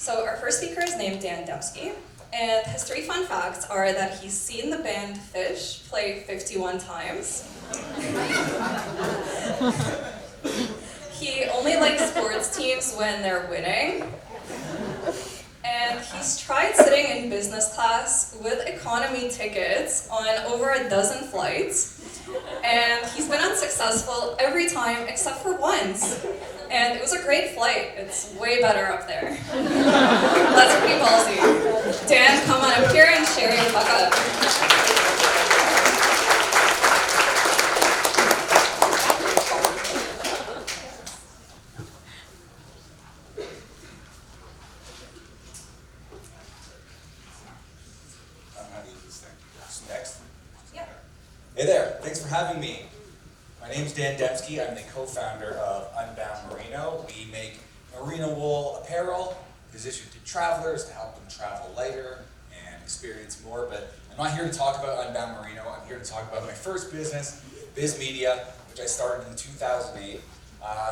So our first speaker is named Dan Demsky, and his 3 fun facts are that he's seen the band Fish play 51 times. He only likes sports teams when they're winning. And he's tried sitting in business class with economy tickets on over a dozen flights. And he's been unsuccessful every time except for once. And it was a great flight. It's way better up there. That's pretty ballsy. Dan, come on up here and share your fuck up. Hey there, thanks for having me. My name's Dan Demsky. I'm the co-founder of Unbound Merino. We make merino wool apparel positioned to travelers to help them travel lighter and experience more. But I'm not here to talk about Unbound Merino. I'm here to talk about my first business, BizMedia, which I started in 2008.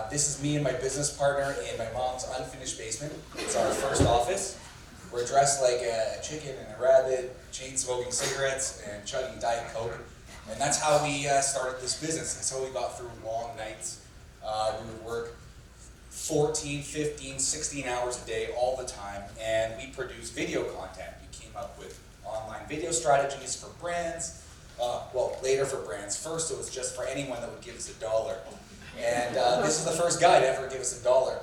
This is me and my business partner in my mom's unfinished basement. It's our first office. We're dressed like a chicken and a rabbit, chain smoking cigarettes and chugging Diet Coke. And that's how we started this business. That's how we got through long nights. We would work 14, 15, 16 hours a day all the time, and we produced video content. We came up with online video strategies for brands, well, later for brands. First, it was just for anyone that would give us $1. And this is the first guy to ever give us $1.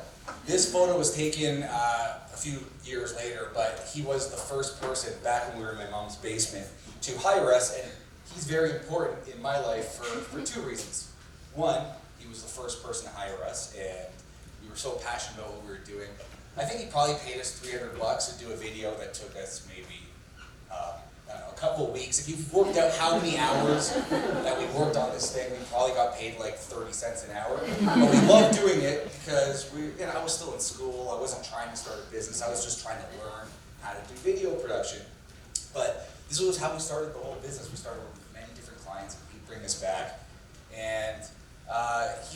This photo was taken a few years later, but he was the first person back when we were in my mom's basement to hire us, and he's very important in my life for 2 reasons. One, he was the first person to hire us, and we were so passionate about what we were doing. I think he probably paid us $300 to do a video that took us maybe, I don't know, a couple of weeks. If you worked out how many hours that we worked on this thing, we probably got paid like 30 cents an hour. But we loved doing it because I was still in school. I wasn't trying to start a business. I was just trying to learn how to do video production. But this was how we started the whole business. We started with many different clients, and he'd bring us back. And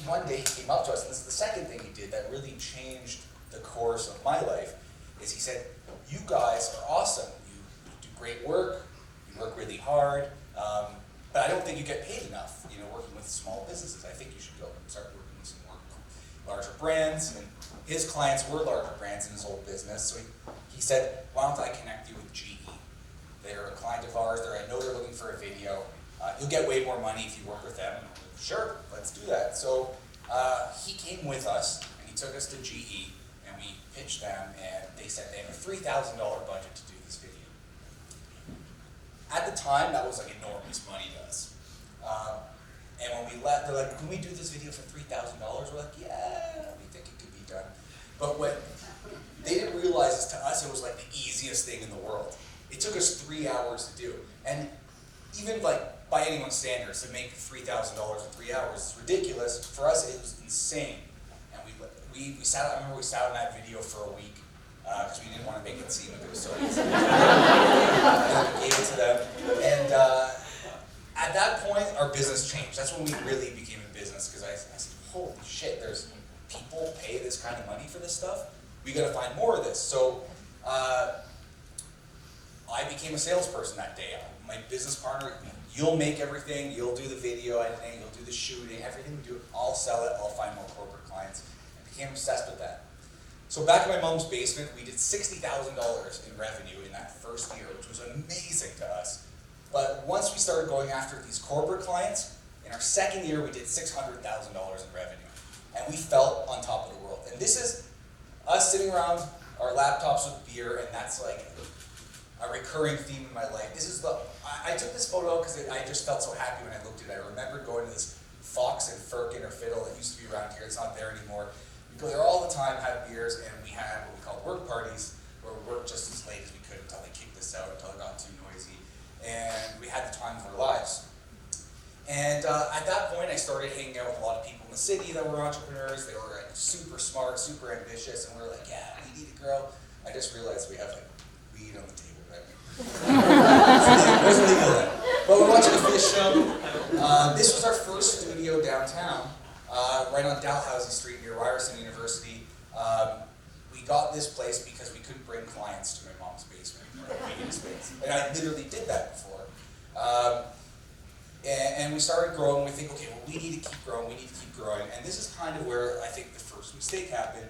one day he came up to us, and this is the second thing he did that really changed the course of my life, is he said, "You guys are awesome. You do great work. You work really hard, but I don't think you get paid enough, working with small businesses. I think you should go and start working with some more larger brands." And his clients were larger brands in his old business, so he said, "Why don't I connect you with GE? They're a client of ours. I know they're looking for a video. You'll get way more money if you work with them." And I'm like, "Sure, let's do that." So he came with us, and he took us to GE, and we pitched them, and they said they have a $3,000 budget to do this video. At the time, that was like enormous money to us. And when we left, they're like, "Can we do this video for $3,000? We're like, "Yeah, we think it could be done." But what they didn't realize is to us, it was like the easiest thing in the world. It took us 3 hours to do. And even like by anyone's standards, to make $3,000 in 3 hours is ridiculous. For us, it was insane. And we sat, I remember we sat on that video for a week because we didn't want to make it seem like it was so easy. And we gave it to them. And at that point, our business changed. That's when we really became a business, because I said, "Holy shit, there's people pay this kind of money for this stuff? We got to find more of this." So I became a salesperson that day. My business partner, "You'll make everything, you'll do the video editing, you'll do the shooting, everything we do, I'll sell it, I'll find more corporate clients." I became obsessed with that. So back in my mom's basement, we did $60,000 in revenue in that first year, which was amazing to us. But once we started going after these corporate clients, in our second year we did $600,000 in revenue. And we felt on top of the world. And this is us sitting around our laptops with beer, and that's like a recurring theme in my life. I took this photo because I just felt so happy when I looked at it. I remember going to this Fox and Firkin or Fiddle that used to be around here. It's not there anymore. We go there all the time, have beers, and we had what we called work parties, where we worked just as late as we could until they kicked us out, until it got too noisy. And we had the time of our lives. And at that point, I started hanging out with a lot of people in the city that were entrepreneurs. They were super smart, super ambitious, and we were like, "Yeah, we need to grow." I just realized we have like weed on the table. It wasn't legal then. But we're watching a fish show. This was our first studio downtown, right on Dalhousie Street near Ryerson University. We got this place because we couldn't break And I literally did that before. And we started growing, we think, okay, well, we need to keep growing, And this is kind of where I think the first mistake happened.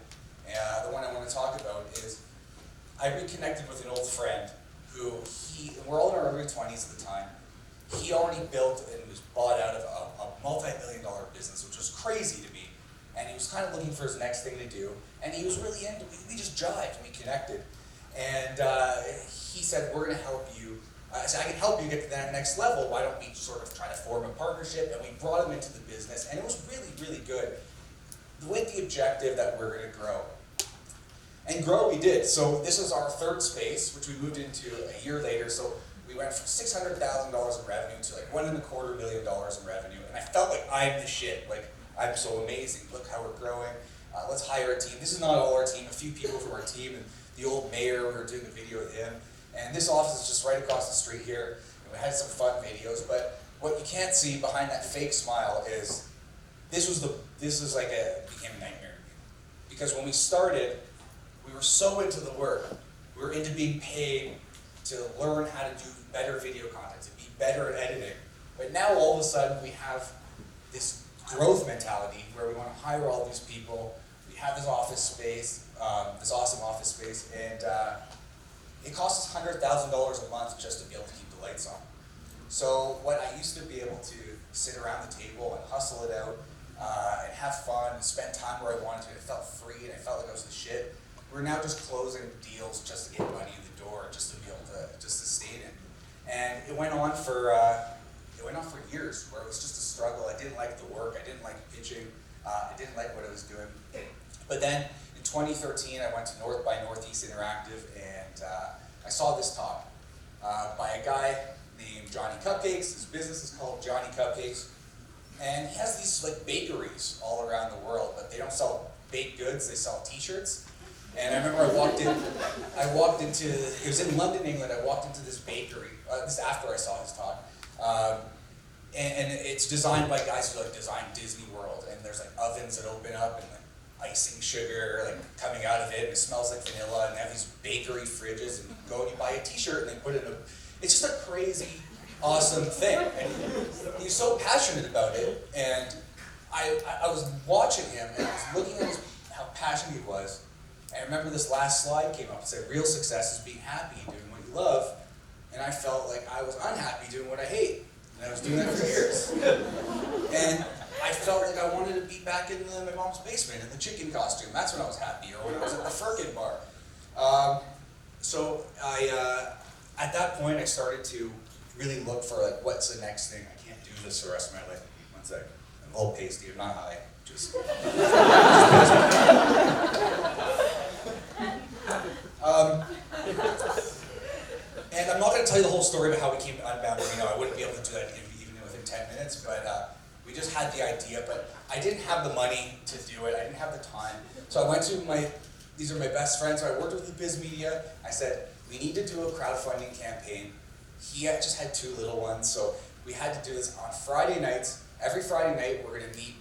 The one I want to talk about is I reconnected with an old friend who we're all in our early 20s at the time. He already built and was bought out of a multi-million-dollar business, which was crazy to me. And he was kind of looking for his next thing to do. And he was really into it. We just jived and we connected. And he said, we're going to help you. I said, I can help you get to that next level. Why don't we sort of try to form a partnership? And we brought him into the business. And it was really, really good with the objective that we're going to grow. And grow we did. So this was our third space, which we moved into a year later. So we went from $600,000 in revenue to like $1.25 million in revenue. And I felt like I'm the shit. Like, I'm so amazing. Look how we're growing. Let's hire a team. This is not all our team. A few people from our team. And the old mayor, we were doing a video with him. And this office is just right across the street here. And we had some fun videos. But what you can't see behind that fake smile is this became a nightmare. Because when we started, we were so into the work. We were into being paid to learn how to do better video content, to be better at editing. But now all of a sudden we have this growth mentality where we want to hire all these people. We have this office space, this awesome office space, and it costs us $100,000 a month just to be able to keep the lights on. So what I used to be able to sit around the table and hustle it out and have fun and spend time where I wanted to, and it felt free and I felt like I was the shit. We're now just closing deals just to get money in the door, just to be able to sustain it. And it went on for years where it was just a struggle. I didn't like the work. I didn't like pitching. I didn't like what I was doing. But then in 2013, I went to North by Northeast Interactive, and I saw this talk by a guy named Johnny Cupcakes. His business is called Johnny Cupcakes, and he has these like bakeries all around the world, but they don't sell baked goods. They sell T-shirts. And I remember it was in London, England. I walked into this bakery. This after I saw his talk. And it's designed by guys who like design Disney World, and there's like ovens that open up and like icing sugar like coming out of it, and it smells like vanilla, and they have these bakery fridges, and you go and you buy a T-shirt and they put it in it's just a crazy, awesome thing. And he's so passionate about it, and I was watching him and I was looking at how passionate he was. And I remember this last slide came up and said, real success is being happy doing what you love. And I felt like I was unhappy doing what I hate. And I was doing that for years. And I felt like I wanted to be back in my mom's basement in the chicken costume. That's when I was happy, or when I was at the Firkin bar. So at that point, I started to really look for like, what's the next thing? I can't do this for the rest of my life. One sec. I'm a little pasty. I'm not high. And I'm not going to tell you the whole story about how we came to Unbound Merino. I wouldn't be able to do that even within 10 minutes, but we just had the idea, but I didn't have the money to do it. I didn't have the time. So I went to these are my best friends, so I worked with BizMedia. I said, we need to do a crowdfunding campaign. He just had 2 little ones, so we had to do this on Friday nights. Every Friday night, we're going to meet.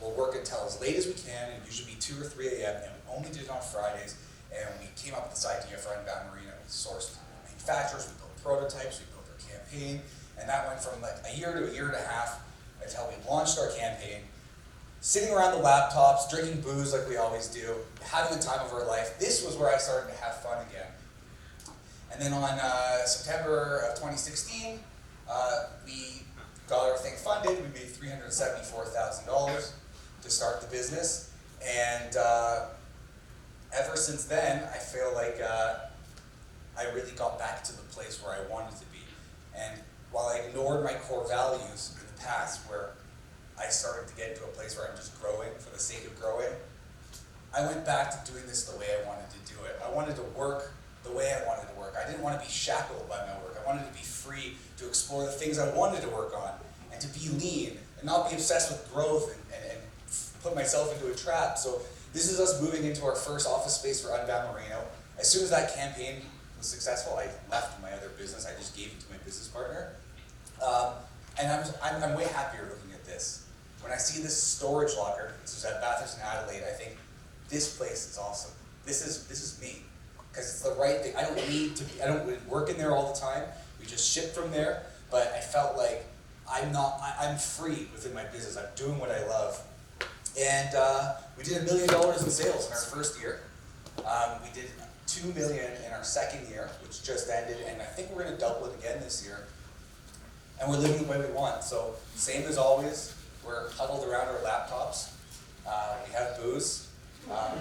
We'll work until as late as we can, and usually be 2 or 3 a.m., and we only did it on Fridays. And we came up with this idea for Unbound Merino. We sourced manufacturers, we built prototypes, we built our campaign, and that went from like a year to a year and a half until we launched our campaign. Sitting around the laptops, drinking booze like we always do, having the time of our life. This was where I started to have fun again. And then on September of 2016, we got our thing funded. We made $374,000 to start the business, and ever since then, I feel like I really got back to the place where I wanted to be. And while I ignored my core values in the past, where I started to get into a place where I'm just growing for the sake of growing, I went back to doing this the way I wanted to do it. I wanted to work the way I wanted to work. I didn't want to be shackled by my work. I wanted to be free to explore the things I wanted to work on, and to be lean, and not be obsessed with growth and put myself into a trap. So this is us moving into our first office space for Unbound Merino. As soon as that campaign was successful, I left my other business. I just gave it to my business partner. And I'm way happier looking at this. When I see this storage locker, this is at Bathurst in Adelaide, I think, this place is awesome. This is me. because it's the right thing. I don't work in there all the time. We just ship from there, but I felt like I'm free within my business. I'm doing what I love. And we did $1 million in sales in our first year. We did $2 million in our second year, which just ended, and I think we're going to double it again this year. And we're living the way we want. So same as always, we're huddled around our laptops. We have booze.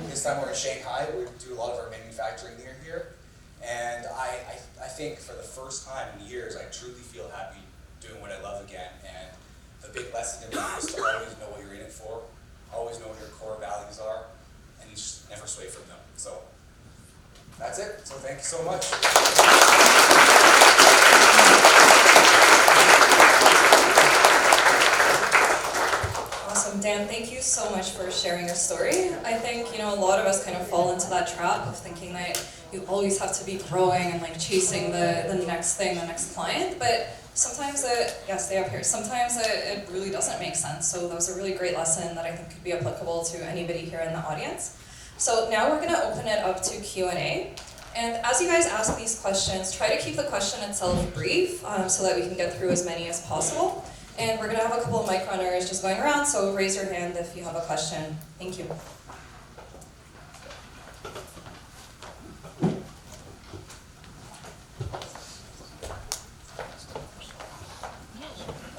This time we're in Shanghai. We do a lot of our manufacturing near here. And I think for the first time in years, I truly feel happy doing what I love again. And the big lesson in life is to always know what you're in it for, always know what your core values are, and you just never sway from them. So that's it. So thank you so much. Awesome, Dan, thank you so much for sharing your story. I think, a lot of us kind of fall into that trap of thinking that you always have to be growing and like chasing the next thing, the next client, but sometimes stay up here. Sometimes it really doesn't make sense. So that was a really great lesson that I think could be applicable to anybody here in the audience. So now we're gonna open it up to Q&A. And as you guys ask these questions, try to keep the question itself brief so that we can get through as many as possible. And we're gonna have a couple of mic runners just going around, so raise your hand if you have a question. Thank you.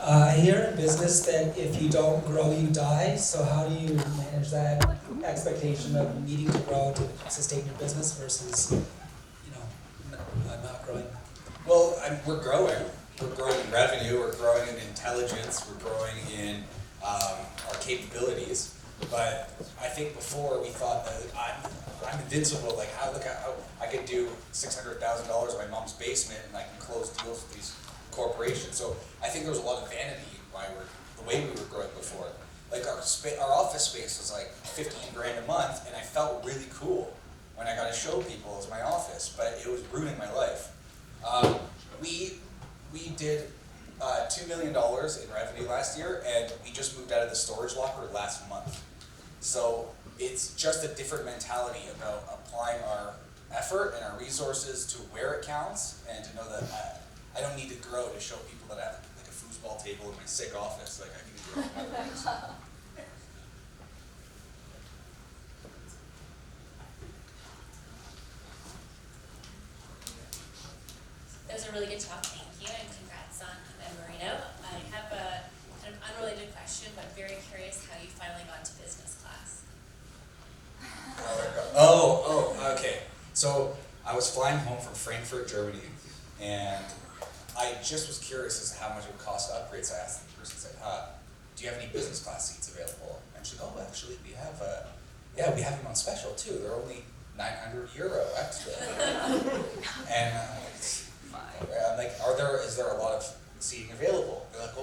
I hear in business that if you don't grow, you die. So how do you manage that expectation of needing to grow to sustain your business versus, not growing? Well, we're growing. We're growing in revenue, we're growing in intelligence, we're growing in our capabilities. But I think before we thought that I'm invincible. Like how I could do $600,000 in my mom's basement and I can close deals with these corporations. So I think there was a lot of vanity in the way we were growing before. Like our office space was like $15,000 a month, and I felt really cool when I got to show people it was my office, but it was ruining my life. We did $2 million in revenue last year, and we just moved out of the storage locker last month. So it's just a different mentality about applying our effort and our resources to where it counts, and to know that I don't need to grow to show people that I have like a foosball table in my sick office. Like I can do other things. That was a really good talk, thank you, and congrats on Marino. I have a kind of unrelated question, but very curious how you finally got to business class. Okay. So I was flying home from Frankfurt, Germany, and I just was curious as to how much it would cost to upgrade. So I asked the person, do you have any business class seats available? And she said, actually, we have them on special too. They're only €900 extra. And I'm like, is there a lot of seating available? They're like,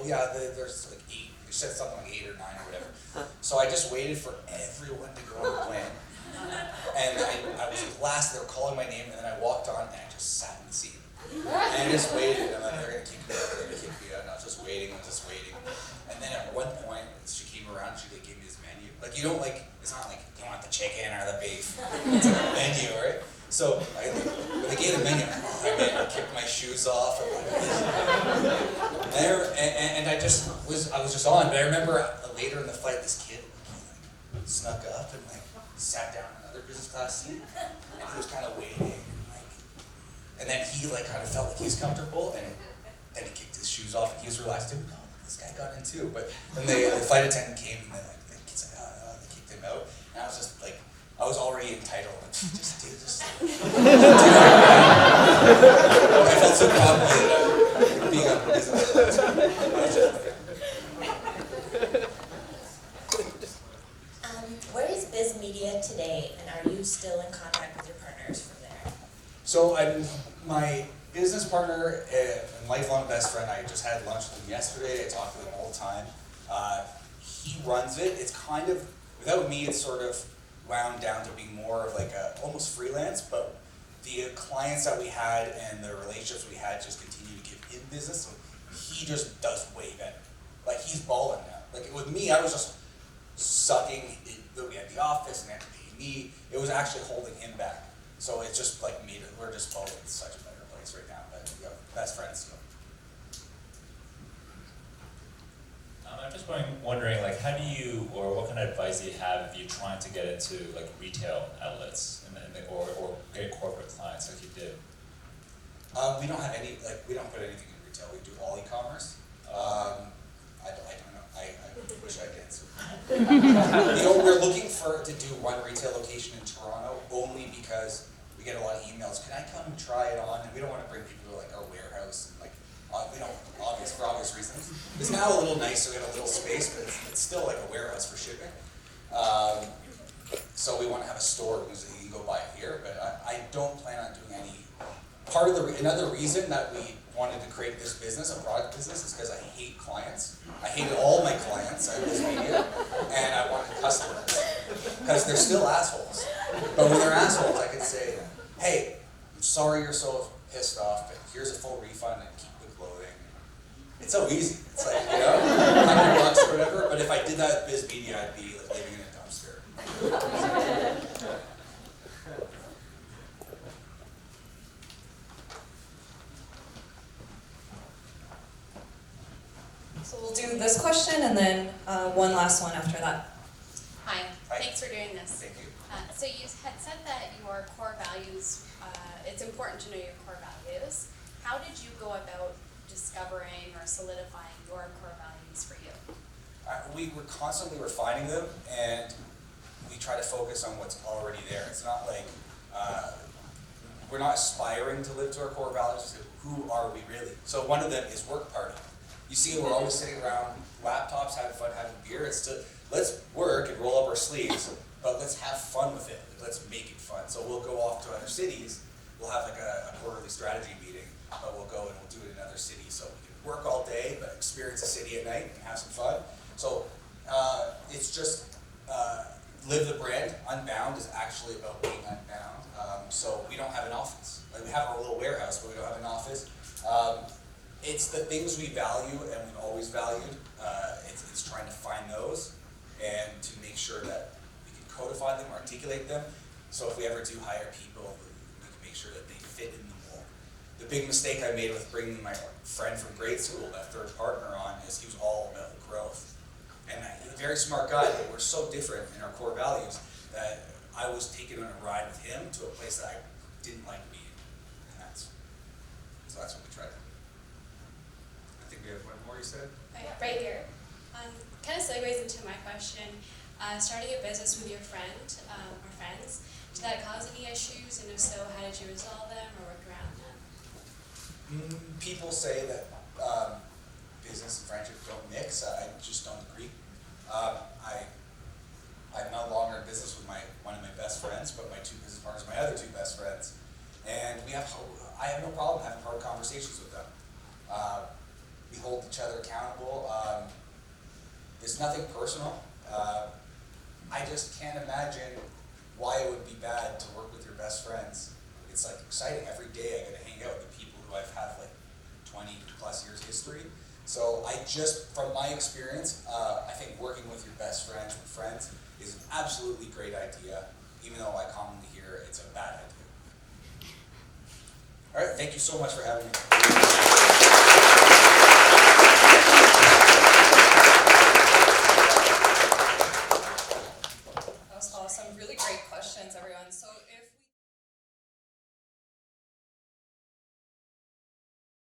there's like 8. You said something like 8 or 9 or whatever. So I just waited for everyone to go on the plane. And I was last, they were calling my name, and then I walked on and I just sat in the seat. And I just waited, and like, they're gonna kick me out, and I was just waiting. And then at one point, she came around, and she gave me this menu. Like, it's not like, you want the chicken or the beef. It's like a menu, right? So when they gave the menu, I kicked my shoes off. And I was just on. But I remember later in the flight, this kid snuck up and sat down in another business class seat, and he was kind of waiting, and then he kind of felt like he was comfortable, and then he kicked his shoes off, and he was relaxed too. No, this guy got in too. But then the flight attendant came, and the kid's like, they kicked him out, and I was just like, I was already entitled. Just do this. I felt so confident being on business class. Where is BizMedia today, and are you still in contact with your partners from there? So my business partner and lifelong best friend, I just had lunch with him yesterday. I talk to him all the time. He runs it. It's kind of, without me, it's sort of wound down to being more of like almost freelance, but the clients that we had and the relationships we had just continue to give him business, so he just does way better. Like, he's balling now. Like, with me, I was just sucking. We had the office and they had to pay me. It was actually holding him back. So it's just like we're just both in such a better place right now, but we have best friends still. I'm just wondering, like, how do you, or what kind of advice do you have if you're trying to get into like retail outlets or get corporate clients like you did? We don't have any, like, we don't put anything in retail. We do all e-commerce. I don't know. I wish I did. So. We're looking to do one retail location in Toronto only because we get a lot of emails. Can I come and try it on? And we don't want to bring people to like our warehouse. And, like, we don't, for obvious reasons. It's now a little nicer, we have a little space, but it's still like a warehouse for shipping. So we want to have a store because you can go buy it here, but I don't plan on doing any. Another reason that we wanted to create this business, a product business, is because I hate clients. I hated all my clients at BizMedia, and I wanted customers because they're still assholes. But when they're assholes, I could say, "Hey, I'm sorry you're so pissed off, but here's a full refund and keep the clothing." It's so easy. It's like, $100 or whatever. But if I did that at BizMedia, I'd be like living in a dumpster. So we'll do this question and then one last one after that. Hi, Hi. thanks for doing this. Thank you. So you had said that your core values, it's important to know your core values. How did you go about discovering or solidifying your core values for you? We were constantly refining them, and we try to focus on what's already there. It's not like we're not aspiring to live to our core values. Who are we really? So one of them is work party. You see, we're always sitting around laptops, having fun, having beer. It's to let's work and roll up our sleeves, but let's have fun with it. Let's make it fun. So we'll go off to other cities. We'll have like a quarterly strategy meeting, but we'll go and we'll do it in other cities. So we can work all day, but experience a city at night and have some fun. So it's just live the brand. Unbound is actually about being unbound. So we don't have an office. Like, we have our little warehouse, but we don't have an office. It's the things we value and we've always valued. It's trying to find those and to make sure that we can codify them, articulate them. So if we ever do hire people, we can make sure that they fit in the mold. The big mistake I made with bringing my friend from grade school, that third partner, on is he was all about growth. And he's a very smart guy, but we're so different in our core values that I was taken on a ride with him to a place that I didn't like being. And so that's what we tried. I think we have one more, you said? Right here. Kind of segues into my question. Starting a business with your friend or friends, did that cause any issues? And if so, how did you resolve them or work around them? People say that business and friendship don't mix. I just don't agree. I'm no longer in business with one of my best friends, but my two business partners, my other two best friends, and I have no problem having hard conversations with them. We hold each other accountable. There's nothing personal. I just can't imagine why it would be bad to work with your best friends. It's like exciting. Every day I get to hang out with the people who I've had like 20 plus years history. So from my experience, I think working with your best friends and friends is an absolutely great idea, even though I commonly hear it's a bad idea. All right, thank you so much for having me.